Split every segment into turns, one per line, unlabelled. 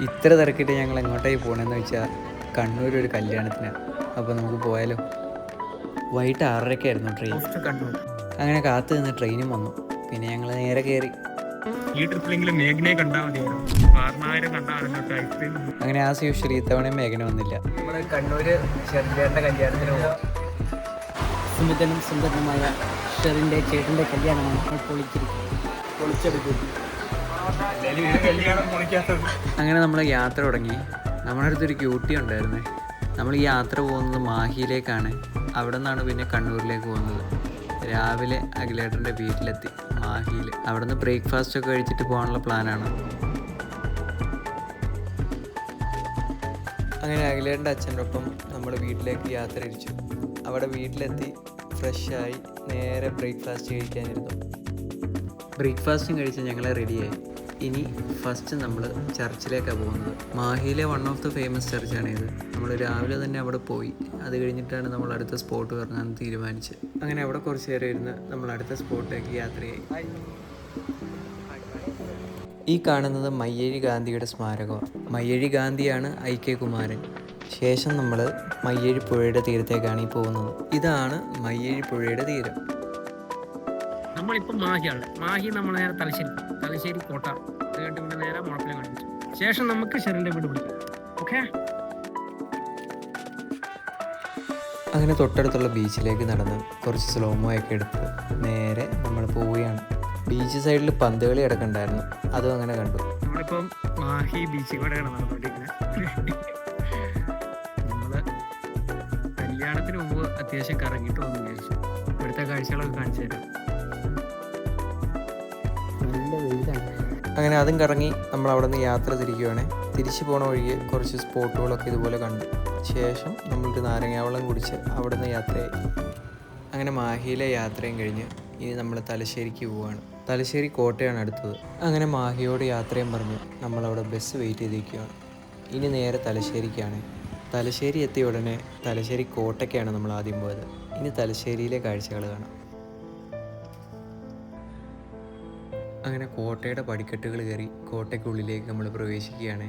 ഇത്ര തിരക്കിട്ട് ഞങ്ങൾ എങ്ങോട്ടായി പോകണമെന്ന് വെച്ചാൽ കണ്ണൂർ ഒരു കല്യാണത്തിനാണ്. അപ്പോൾ നമുക്ക് പോയാലോ? വൈകിട്ട് 6:30 ട്രെയിൻ. അങ്ങനെ കാത്തു നിന്ന് ട്രെയിനും വന്നു. പിന്നെ ഞങ്ങൾ നേരെ കയറി.
ഈ ട്രിപ്പിലെങ്കിലും മേഘനയെ കണ്ടാൽ മതിയായിരുന്നു.
അങ്ങനെ ആസ് യൂഷ്വലി ഇത്തവണ മേഘന വന്നില്ല. നമ്മൾ കണ്ണൂർ ഷെറിൻ്റെ കല്യാണത്തിന് പോകാം.
സുമിതനും സുന്ദരനുമായ ഷെറിൻ്റെ ചേട്ടൻ്റെ കല്യാണമാണ് പൊളിച്ചെടുക്കുന്നത്.
അങ്ങനെ നമ്മൾ യാത്ര തുടങ്ങി. നമ്മുടെ അടുത്തൊരു ക്യൂട്ടി ഉണ്ടായിരുന്നേ. നമ്മൾ ഈ യാത്ര പോകുന്നത് മാഹിയിലേക്കാണ്. അവിടെ നിന്നാണ് പിന്നെ കണ്ണൂരിലേക്ക് പോകുന്നത്. രാവിലെ അഖിലേട്ടൻ്റെ വീട്ടിലെത്തി മാഹിയിൽ. അവിടെ നിന്ന് ബ്രേക്ക്ഫാസ്റ്റ് ഒക്കെ കഴിച്ചിട്ട് പോകാനുള്ള പ്ലാനാണ്. അങ്ങനെ അഖിലേട്ടൻ്റെ അച്ഛൻ്റെ ഒപ്പം നമ്മൾ വീട്ടിലേക്ക് യാത്ര തിരിച്ചു. അവിടെ വീട്ടിലെത്തി ഫ്രഷായി നേരെ ബ്രേക്ക്ഫാസ്റ്റ് കഴിക്കാനിരുന്നു. ബ്രേക്ക്ഫാസ്റ്റും കഴിച്ച് ഞങ്ങൾ റെഡിയായി. ഇനി ഫസ്റ്റ് നമ്മൾ ചർച്ചിലേക്കാണ് പോകുന്നത്. മാഹിയിലെ വൺ ഓഫ് ദ ഫേമസ് ചർച്ചാണിത്. നമ്മൾ രാവിലെ തന്നെ അവിടെ പോയി. അത് കഴിഞ്ഞിട്ടാണ് നമ്മൾ അടുത്ത സ്പോട്ട് ഇറങ്ങാൻ തീരുമാനിച്ചത്. അങ്ങനെ അവിടെ കുറച്ച് നേരം ഇരുന്ന് നമ്മൾ അടുത്ത സ്പോട്ടിലേക്ക് യാത്രയായി. ഈ കാണുന്നത് മയ്യഴി ഗാന്ധിയുടെ സ്മാരകമാണ്. മയ്യഴി ഗാന്ധിയാണ് IK കുമാരൻ. ശേഷം നമ്മൾ മയ്യഴി പുഴയുടെ തീരത്തേക്കാണ് ഈ പോകുന്നത്. ഇതാണ് മയ്യഴി പുഴയുടെ തീരം.
നമ്മളിപ്പോൾ മാഹിയാണ്. മാഹി നമ്മൾ നേരെ തലശ്ശേരി കോട്ട കേട്ട് പിന്നെ നേരെ മുഴപ്പിലെ കാണിച്ചു. ശേഷം നമുക്ക് ഷെറിൻ്റെ വീട് പിടിക്കാം. ഓക്കെ.
അങ്ങനെ തൊട്ടടുത്തുള്ള ബീച്ചിലേക്ക് നടന്ന് കുറച്ച് സ്ലോമോ ഒക്കെ എടുത്ത് നേരെ നമ്മൾ പോവുകയാണ്. ബീച്ച് സൈഡിൽ പന്ത് കളി കിടക്കണ്ടായിരുന്നു. അതും അങ്ങനെ കണ്ടു.
നമ്മളിപ്പം മാഹി ബീച്ച് കൂടെയാണ് നടന്നുകൊണ്ടിരിക്കുന്നത്. നമ്മൾ കല്യാണത്തിന് മുമ്പ് അത്യാവശ്യം കറങ്ങിയിട്ട് വന്നു വിചാരിച്ചു. ഇവിടുത്തെ കാഴ്ചകളൊക്കെ കാണിച്ചു തരാം.
അങ്ങനെ അതും കറങ്ങി നമ്മൾ അവിടെ നിന്ന് യാത്ര തിരിക്കുകയാണ്. തിരിച്ചു പോണ വഴിക്ക് കുറച്ച് സ്പോട്ടുകളൊക്കെ ഇതുപോലെ കണ്ടു. ശേഷം നമ്മളൊരു നാരങ്ങാവെള്ളം കുടിച്ച് അവിടെ നിന്ന് യാത്രയായി. അങ്ങനെ മാഹിയിലെ യാത്രയും കഴിഞ്ഞ് ഇനി നമ്മൾ തലശ്ശേരിക്ക് പോവുകയാണ്. തലശ്ശേരി കോട്ടയാണ് അടുത്തത്. അങ്ങനെ മാഹിയോട് യാത്രയും പറഞ്ഞ് നമ്മളവിടെ ബസ് വെയിറ്റ് ചെയ്തിരിക്കുകയാണ്. ഇനി നേരെ തലശ്ശേരിക്കാണ്. തലശ്ശേരി എത്തിയ ഉടനെ തലശ്ശേരി കോട്ടയ്ക്കാണ് നമ്മൾ ആദ്യം പോയത്. ഇനി തലശ്ശേരിയിലെ കാഴ്ചകൾ കാണാം. അങ്ങനെ കോട്ടയുടെ പടിക്കെട്ടുകൾ കയറി കോട്ടയ്ക്കുള്ളിലേക്ക് നമ്മൾ പ്രവേശിക്കുകയാണ്.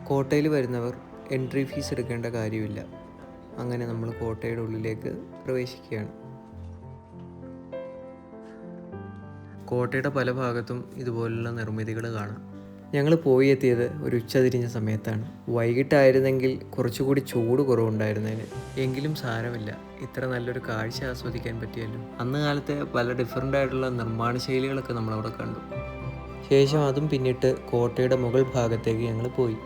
കോട്ടയിൽ വരുന്നവർ എൻട്രി ഫീസ് എടുക്കേണ്ട കാര്യമില്ല. അങ്ങനെ നമ്മൾ കോട്ടയുടെ ഉള്ളിലേക്ക് പ്രവേശിക്കുകയാണ്. കോട്ടയുടെ പല ഭാഗത്തും ഇതുപോലുള്ള നിർമ്മിതികൾ കാണാം. ഞങ്ങൾ പോയി എത്തിയത് ഒരു ഉച്ചതിരിഞ്ഞ സമയത്താണ്. വൈകിട്ടായിരുന്നെങ്കിൽ കുറച്ചുകൂടി ചൂട് കുറവുണ്ടായിരുന്നതിന്. എങ്കിലും സാരമില്ല, ഇത്ര നല്ലൊരു കാഴ്ച ആസ്വദിക്കാൻ പറ്റിയല്ലോ. അന്ന് കാലത്തെ പല ഡിഫറൻ്റ് ആയിട്ടുള്ള നിർമ്മാണ ശൈലികളൊക്കെ നമ്മളവിടെ കണ്ടു. ശേഷം അതും പിന്നിട്ട് കോട്ടയുടെ മുകൾ ഭാഗത്തേക്ക് ഞങ്ങൾ പോയി.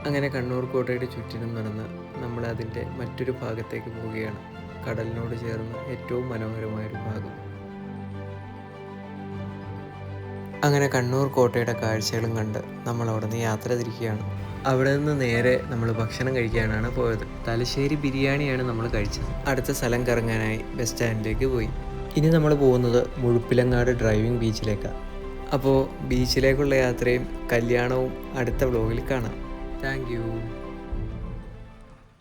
അങ്ങനെ കണ്ണൂർ കോട്ടയുടെ ചുറ്റിനും നടന്ന് നമ്മൾ അതിൻ്റെ മറ്റൊരു ഭാഗത്തേക്ക് പോവുകയാണ്. കടലിനോട് ചേർന്ന് ഏറ്റവും മനോഹരമായൊരു ഭാഗം. അങ്ങനെ കണ്ണൂർ കോട്ടയുടെ കാഴ്ചകളും കണ്ട് നമ്മൾ അവിടെ നിന്ന് യാത്ര തിരിക്കുകയാണ്. അവിടെ നിന്ന് നേരെ നമ്മൾ ഭക്ഷണം കഴിക്കാനാണ് പോയത്. തലശ്ശേരി ബിരിയാണിയാണ് നമ്മൾ കഴിച്ചത്. അടുത്ത സ്ഥലം കറങ്ങാനായി ബസ് സ്റ്റാൻഡിലേക്ക് പോയി. ഇനി നമ്മൾ പോകുന്നത് മുഴുപ്പിലങ്ങാട് ഡ്രൈവിംഗ് ബീച്ചിലേക്കാണ്. അപ്പോൾ ബീച്ചിലേക്കുള്ള യാത്രയും കല്യാണവും അടുത്ത വ്ലോഗിൽ കാണാം. Thank you.